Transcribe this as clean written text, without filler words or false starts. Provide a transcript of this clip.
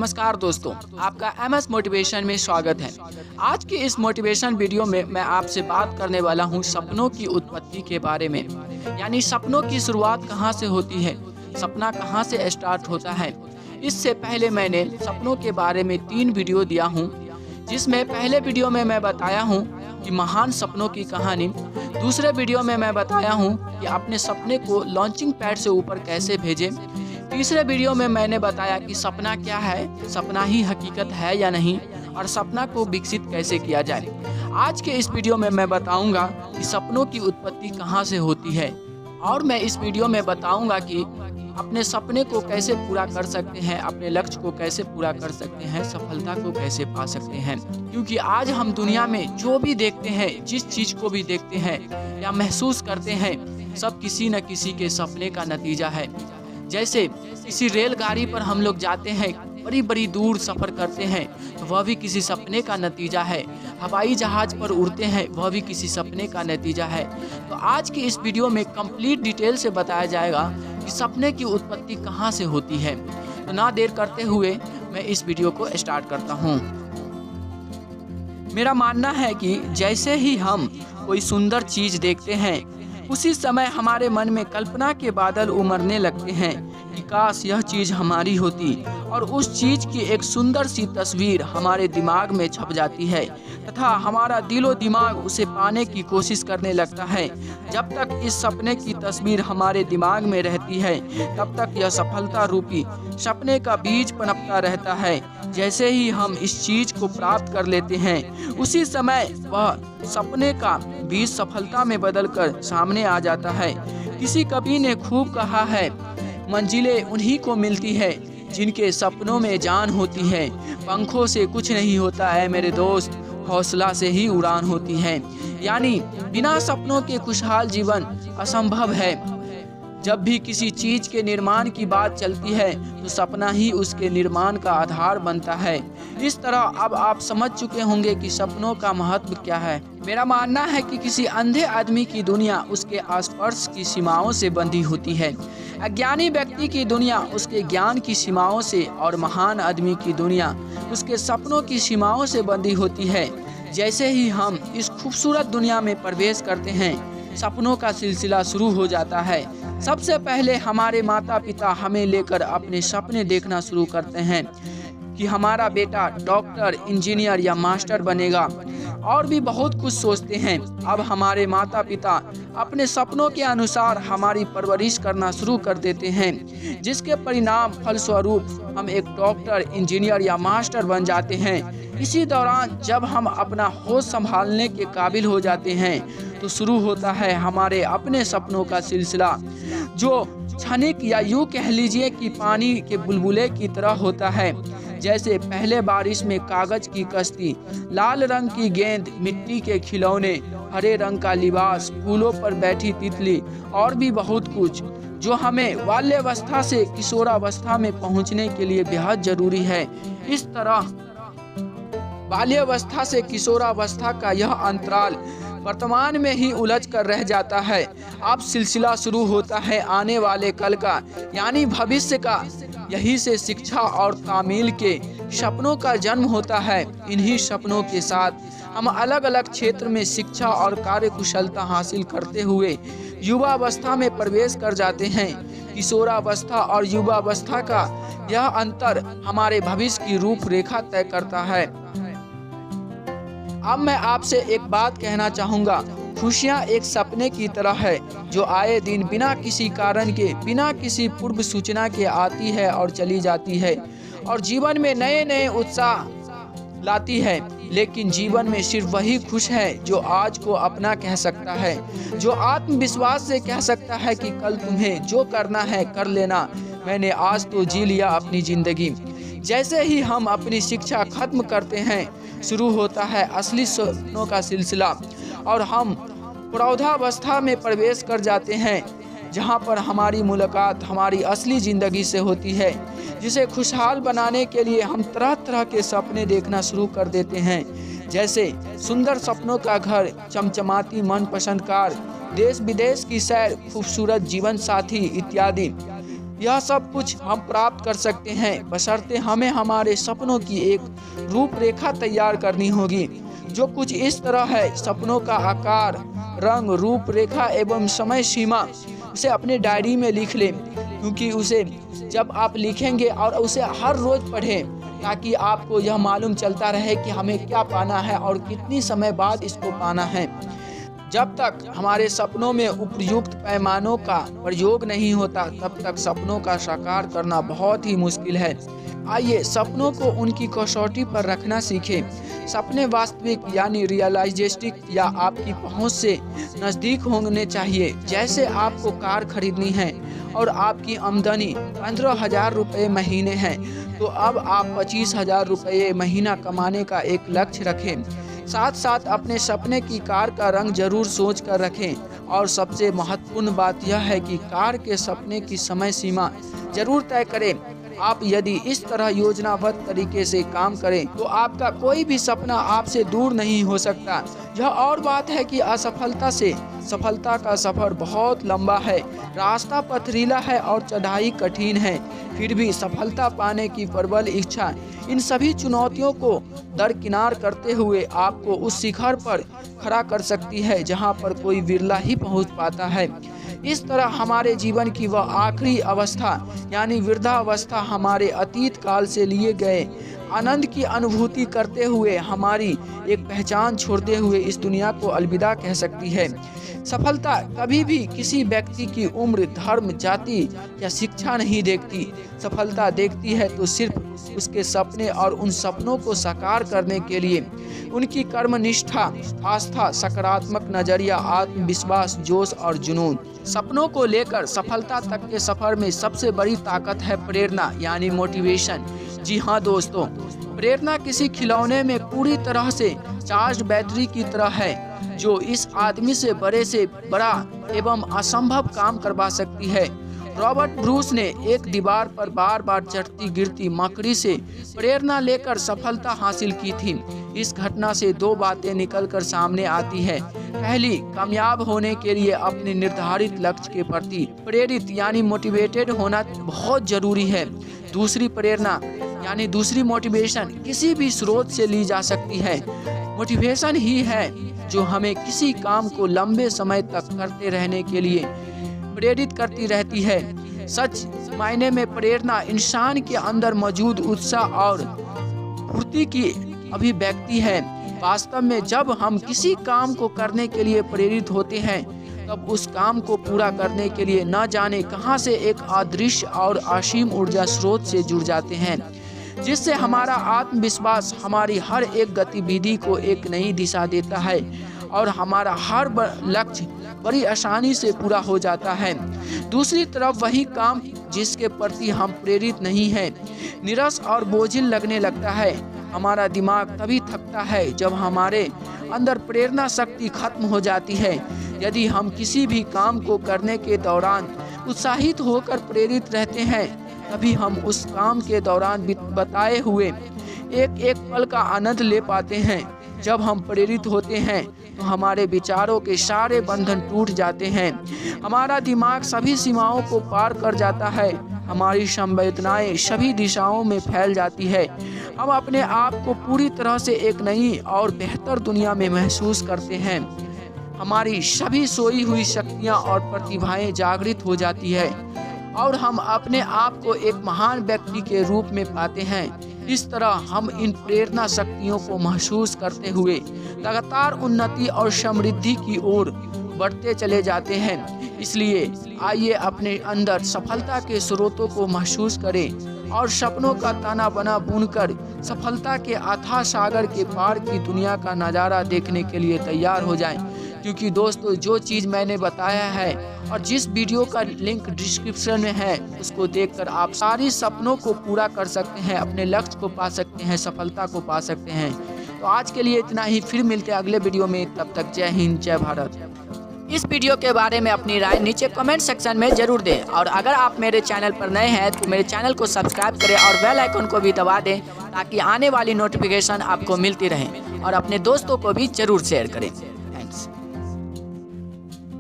नमस्कार दोस्तों, आपका MS मोटिवेशन में स्वागत है। आज की इस मोटिवेशन वीडियो में मैं आपसे बात करने वाला हूं सपनों की उत्पत्ति के बारे में। यानी सपनों की शुरुआत कहां से होती है, सपना कहां से स्टार्ट होता है। इससे पहले मैंने सपनों के बारे में 3 वीडियो दिया हूं, जिसमें पहले वीडियो में मैं बताया हूं कि महान सपनों की कहानी, दूसरे वीडियो में मैं बताया हूं कि अपने सपने को लॉन्चिंग पैड से ऊपर कैसे भेजें, तीसरे वीडियो में मैंने बताया कि सपना क्या है, सपना ही हकीकत है या नहीं, और सपना को विकसित कैसे किया जाए। आज के इस वीडियो में मैं बताऊंगा कि सपनों की उत्पत्ति कहां से होती है, और मैं इस वीडियो में बताऊंगा कि अपने सपने को कैसे पूरा कर सकते हैं, अपने लक्ष्य को कैसे पूरा कर सकते हैं, सफलता को कैसे पा सकते हैं। क्योंकि आज हम दुनिया में जो भी देखते हैं, जिस चीज़ को भी देखते हैं या महसूस करते हैं, सब किसी न किसी के सपने का नतीजा है। जैसे किसी रेलगाड़ी पर हम लोग जाते हैं, बड़ी बड़ी दूर सफ़र करते हैं, तो वह भी किसी सपने का नतीजा है। हवाई जहाज़ पर उड़ते हैं, वह भी किसी सपने का नतीजा है। तो आज की इस वीडियो में कंप्लीट डिटेल से बताया जाएगा कि सपने की उत्पत्ति कहां से होती है। तो ना देर करते हुए मैं इस वीडियो को स्टार्ट करता हूं। मेरा मानना है कि जैसे ही हम कोई सुंदर चीज़ देखते हैं, उसी समय हमारे मन में कल्पना के बादल उमड़ने लगते हैं कि काश यह चीज़ हमारी होती, और उस चीज़ की एक सुंदर सी तस्वीर हमारे दिमाग में छप जाती है तथा हमारा दिलो दिमाग उसे पाने की कोशिश करने लगता है। जब तक इस सपने की तस्वीर हमारे दिमाग में रहती है, तब तक यह सफलता रूपी सपने का बीज पनपता रहता है। जैसे ही हम इस चीज़ को प्राप्त कर लेते हैं, उसी समय वह सपने का बीज सफलता में बदलकर सामने आ जाता है। किसी कवि ने खूब कहा है, मंजिलें उन्हीं को मिलती है जिनके सपनों में जान होती है। पंखों से कुछ नहीं होता है मेरे दोस्त, हौसला से ही उड़ान होती है। यानी बिना सपनों के खुशहाल जीवन असंभव है। जब भी किसी चीज़ के निर्माण की बात चलती है, तो सपना ही उसके निर्माण का आधार बनता है। इस तरह अब आप समझ चुके होंगे कि सपनों का महत्व क्या है। मेरा मानना है कि किसी अंधे आदमी की दुनिया उसके आसपास की सीमाओं से बंधी होती है, अज्ञानी व्यक्ति की दुनिया उसके ज्ञान की सीमाओं से, और महान आदमी की दुनिया उसके सपनों की सीमाओं से बंधी होती है। जैसे ही हम इस खूबसूरत दुनिया में प्रवेश करते हैं, सपनों का सिलसिला शुरू हो जाता है। सबसे पहले हमारे माता पिता हमें लेकर अपने सपने देखना शुरू करते हैं कि हमारा बेटा डॉक्टर, इंजीनियर या मास्टर बनेगा, और भी बहुत कुछ सोचते हैं। अब हमारे माता पिता अपने सपनों के अनुसार हमारी परवरिश करना शुरू कर देते हैं, जिसके परिणाम फलस्वरूप हम एक डॉक्टर, इंजीनियर या मास्टर बन जाते हैं। इसी दौरान जब हम अपना होश संभालने के काबिल हो जाते हैं, तो शुरू होता है हमारे अपने सपनों का सिलसिला, जो क्षणिक या यूँ कह लीजिए कि पानी के बुलबुले की तरह होता है। जैसे पहले बारिश में कागज की कश्ती, लाल रंग की गेंद, मिट्टी के खिलौने, हरे रंग का लिबास, फूलों पर बैठी तितली, और भी बहुत कुछ, जो हमें बाल्यावस्था से किशोरावस्था में पहुंचने के लिए बेहद जरूरी है। इस तरह बाल्यावस्था से किशोरावस्था का यह अंतराल वर्तमान में ही उलझ कर रह जाता है। अब सिलसिला शुरू होता है आने वाले कल का, यानी भविष्य का। यही से शिक्षा और तामील के सपनों का जन्म होता है। इन्हीं सपनों के साथ हम अलग अलग क्षेत्र में शिक्षा और कार्यकुशलता हासिल करते हुए युवावस्था में प्रवेश कर जाते हैं। किशोरावस्था और युवावस्था का यह अंतर हमारे भविष्य की रूपरेखा तय करता है। अब मैं आपसे एक बात कहना चाहूँगा, खुशियाँ एक सपने की तरह है, जो आए दिन बिना किसी कारण के, बिना किसी पूर्व सूचना के आती है और चली जाती है, और जीवन में नए नए उत्साह लाती है। लेकिन जीवन में सिर्फ वही खुश है जो आज को अपना कह सकता है, जो आत्मविश्वास से कह सकता है कि कल तुम्हें जो करना है कर लेना, मैंने आज तो जी लिया अपनी ज़िंदगी। जैसे ही हम अपनी शिक्षा खत्म करते हैं, शुरू होता है असली सपनों का सिलसिला, और हम प्रौढ़ावस्था में प्रवेश कर जाते हैं, जहां पर हमारी मुलाकात हमारी असली ज़िंदगी से होती है, जिसे खुशहाल बनाने के लिए हम तरह तरह के सपने देखना शुरू कर देते हैं। जैसे सुंदर सपनों का घर, चमचमाती मनपसंद कार, देश विदेश की सैर, खूबसूरत जीवन साथी इत्यादि। यह सब कुछ हम प्राप्त कर सकते हैं, बशर्ते हमें हमारे सपनों की एक रूपरेखा तैयार करनी होगी, जो कुछ इस तरह है। सपनों का आकार, रंग, रूपरेखा एवं समय सीमा उसे अपने डायरी में लिख लें, क्योंकि उसे जब आप लिखेंगे और उसे हर रोज पढ़ें, ताकि आपको यह मालूम चलता रहे कि हमें क्या पाना है और कितनी समय बाद इसको पाना है। जब तक हमारे सपनों में उपयुक्त पैमानों का प्रयोग नहीं होता, तब तक सपनों का साकार करना बहुत ही मुश्किल है। आइए सपनों को उनकी कसौटी पर रखना सीखें। सपने वास्तविक यानी रियलिस्टिक या आपकी पहुंच से नज़दीक होने चाहिए। जैसे आपको कार खरीदनी है और आपकी आमदनी 15,000 रुपये महीने है, तो अब आप 25,000 रुपये महीना कमाने का एक लक्ष्य रखें। साथ साथ अपने सपने की कार का रंग जरूर सोच कर रखें। और सबसे महत्वपूर्ण बात यह है कि कार के सपने की समय सीमा जरूर तय करें। आप यदि इस तरह योजनाबद्ध तरीके से काम करें तो आपका कोई भी सपना आपसे दूर नहीं हो सकता। यह और बात है कि असफलता से सफलता का सफर बहुत लंबा है, रास्ता पथरीला है और चढ़ाई कठिन है। फिर भी सफलता पाने की प्रबल इच्छा इन सभी चुनौतियों को दरकिनार करते हुए आपको उस शिखर पर खड़ा कर सकती है जहां पर कोई विरला ही पहुंच पाता है। इस तरह हमारे जीवन की वह आखिरी अवस्था यानी वृद्धावस्था हमारे अतीत काल से लिए गए आनंद की अनुभूति करते हुए हमारी एक पहचान छोड़ते हुए इस दुनिया को अलविदा कह सकती है। सफलता कभी भी किसी व्यक्ति की उम्र, धर्म, जाति या शिक्षा नहीं देखती। सफलता देखती है तो सिर्फ उसके सपने और उन सपनों को साकार करने के लिए उनकी कर्मनिष्ठा, आस्था, सकारात्मक नजरिया, आत्मविश्वास, जोश और जुनून। सपनों को लेकर सफलता तक के सफर में सबसे बड़ी ताकत है प्रेरणा यानी मोटिवेशन। जी हाँ दोस्तों, प्रेरणा किसी खिलौने में पूरी तरह से चार्ज बैटरी की तरह है, जो इस आदमी से बड़ा एवं असंभव काम करवा सकती है। रॉबर्ट ब्रूस ने एक दीवार पर बार बार चढ़ती गिरती मकड़ी से प्रेरणा लेकर सफलता हासिल की थी। इस घटना से दो बातें निकलकर सामने आती है। पहली, कामयाब होने के लिए अपने निर्धारित लक्ष्य के प्रति प्रेरित यानी मोटिवेटेड होना बहुत जरूरी है। दूसरी, प्रेरणा यानी दूसरी मोटिवेशन किसी भी स्रोत से ली जा सकती है। मोटिवेशन ही है जो हमें किसी काम को लंबे समय तक करते रहने के लिए प्रेरित करती रहती है। सच मायने में प्रेरणा इंसान के अंदर मौजूद उत्साह और फुर्ती की अभिव्यक्ति है। वास्तव में जब हम किसी काम को करने के लिए प्रेरित होते हैं, तब उस काम को पूरा करने के लिए न जाने कहां से एक अदृश्य और असीम ऊर्जा स्रोत से जुड़ जाते हैं, जिससे हमारा आत्मविश्वास हमारी हर एक गतिविधि को एक नई दिशा देता है और हमारा हर लक्ष्य बड़ी आसानी से पूरा हो जाता है। दूसरी तरफ वही काम जिसके प्रति हम प्रेरित नहीं हैं, निराश और बोझिल लगने लगता है। हमारा दिमाग तभी थकता है जब हमारे अंदर प्रेरणा शक्ति खत्म हो जाती है। यदि हम किसी भी काम को करने के दौरान उत्साहित होकर प्रेरित रहते हैं, तभी हम उस काम के दौरान बताए हुए एक एक पल का आनंद ले पाते हैं। जब हम प्रेरित होते हैं तो हमारे विचारों के सारे बंधन टूट जाते हैं, हमारा दिमाग सभी सीमाओं को पार कर जाता है, हमारी संवेदनाएं सभी दिशाओं में फैल जाती है। हम अपने आप को पूरी तरह से एक नई और बेहतर दुनिया में महसूस करते हैं। हमारी सभी सोई हुई शक्तियां और प्रतिभाएं जागृत हो जाती है और हम अपने आप को एक महान व्यक्ति के रूप में पाते हैं। इस तरह हम इन प्रेरणा शक्तियों को महसूस करते हुए लगातार उन्नति और समृद्धि की ओर बढ़ते चले जाते हैं। इसलिए आइए अपने अंदर सफलता के स्रोतों को महसूस करें और सपनों का ताना बना बुनकर सफलता के अथाह सागर के पार की दुनिया का नज़ारा देखने के लिए तैयार हो जाएं। क्योंकि दोस्तों, जो चीज़ मैंने बताया है और जिस वीडियो का लिंक डिस्क्रिप्शन में है, उसको देखकर आप सारी सपनों को पूरा कर सकते हैं, अपने लक्ष्य को पा सकते हैं, सफलता को पा सकते हैं। तो आज के लिए इतना ही, फिर मिलते हैं अगले वीडियो में। तब तक जय हिंद, जय भारत। इस वीडियो के बारे में अपनी राय नीचे कमेंट सेक्शन में जरूर दें और अगर आप मेरे चैनल पर नए हैं तो मेरे चैनल को सब्सक्राइब करें और बेल आइकन को भी दबा दें, ताकि आने वाली नोटिफिकेशन आपको मिलती रहे और अपने दोस्तों को भी जरूर शेयर करें।